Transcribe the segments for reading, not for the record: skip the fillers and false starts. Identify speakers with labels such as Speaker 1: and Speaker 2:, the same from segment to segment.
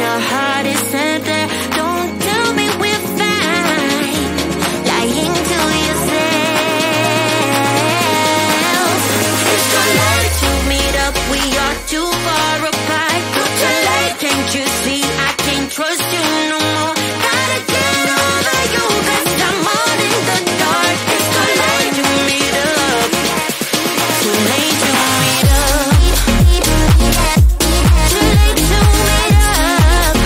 Speaker 1: your heart is empty. Don't tell me we're fine, lying to yourself. It's too late to meet up, we are too far apart. Too late, can't you see I can't trust you no more? Gotta get over you, 'cause I'm all in the dark. It's too late to meet up, too late to meet up, too late to meet up,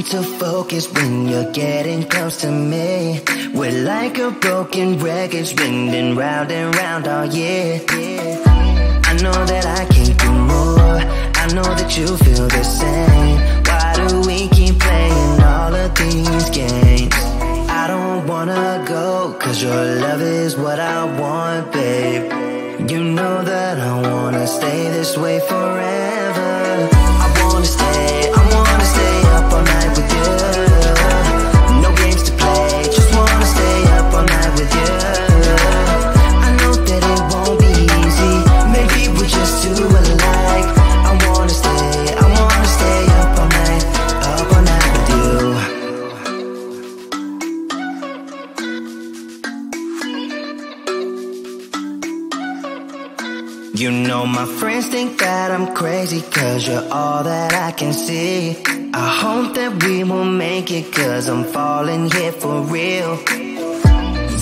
Speaker 2: need to focus when you're getting close to me. We're like a broken record spinning round and round all year. I know that I can't do more, I know that you feel the same. Why do we keep playing all of these games? I don't wanna go, cause your love is what I want, babe. You know that I wanna stay this way forever. I wanna stay up all night with you. No games to play, just wanna stay up all night with you. I know that it won't be easy, maybe we're just too alike. I wanna stay up all night with you. You know my friends think that I'm crazy, cause you're all that I can see. I hope that we will make it, cause I'm falling here for real.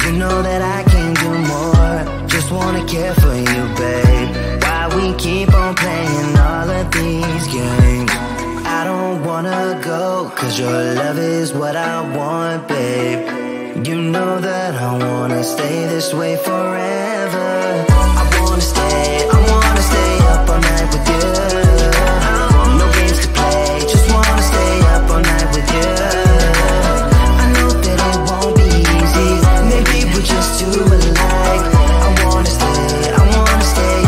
Speaker 2: You know that I can't do more, just wanna care for you, babe. Why we keep on playing all of these games? I don't wanna go, cause your love is what I want, babe. You know that I wanna stay this way forever. I wanna stay up all night with you. No games to play, just wanna stay up all night with you. I know that it won't be easy, maybe we're just too alike. I wanna stay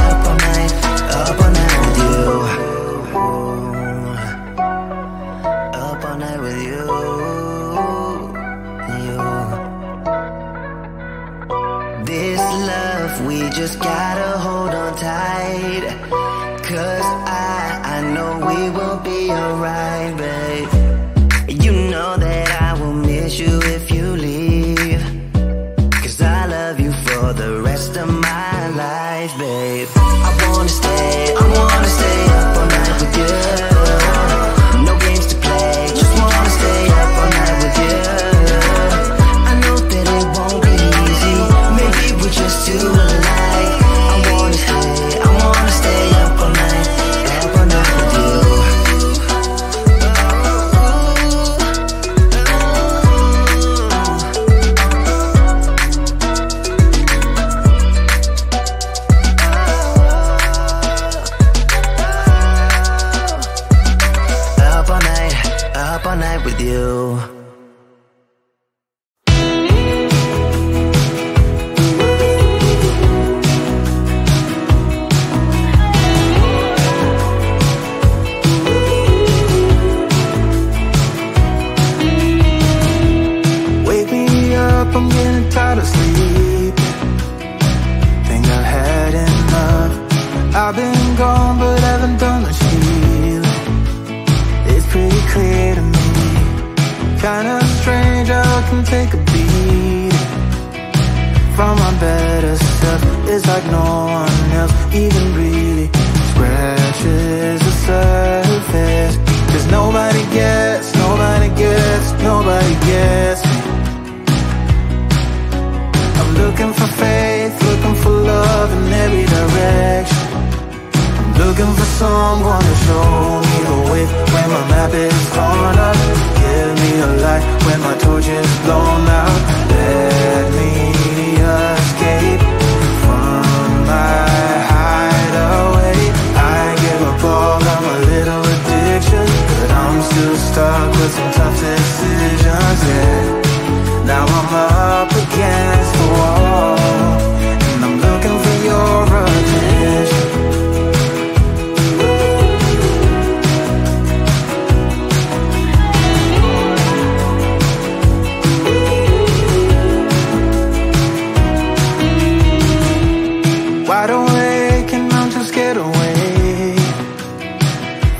Speaker 2: up all night with you. Up all night with you. This love, we just gotta hold on tight, cause I know we will be alright, babe. You know that I will miss you if you leave, cause I love you for the rest of my life, babe. I wanna stay up all night with you. No games to play, just wanna stay up all night with you. I know that it won't be easy, maybe we're just too alike. I wanna stay up all night with you. Up all night with you.
Speaker 3: I'm getting tired of sleeping. Think I've had enough. I've been gone but haven't done much healing. It's pretty clear to me, kinda strange how I can take a beating from my better self. It's like no one else even really scratches the surface. Cause nobody gets me. Looking for faith, looking for love in every direction. I'm looking for someone to show me the way when my map is torn up. Give me a light when my torch is blown out. Let me escape from my hideaway. I give up all of my little addictions, but I'm still stuck with some tough decisions, yeah. Now I'm up against the wall, and I'm looking for your attention. Wide awake and I'm too scared to wait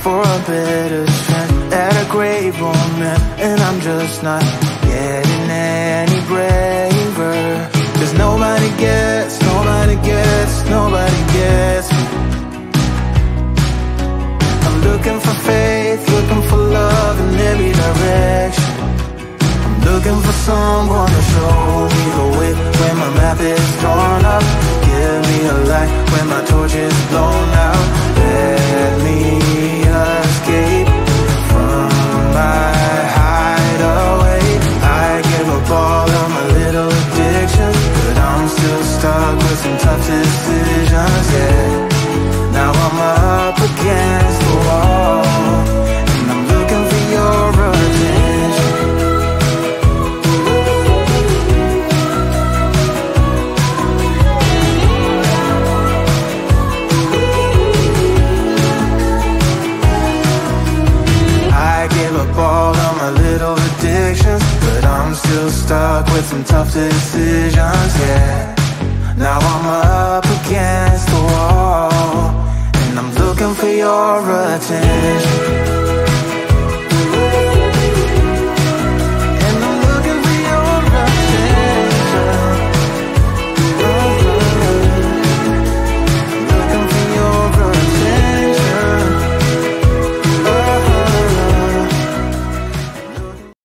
Speaker 3: for a better strength at a great moment, and I'm just not getting any braver. Cause nobody gets me. I'm looking for faith, looking for love in every direction. I'm looking for someone to show me the way when my map is torn up. Give me a light when my torch is blown out. Let me escape from my house. I'm still stuck with some tough decisions, yeah. Now I'm up against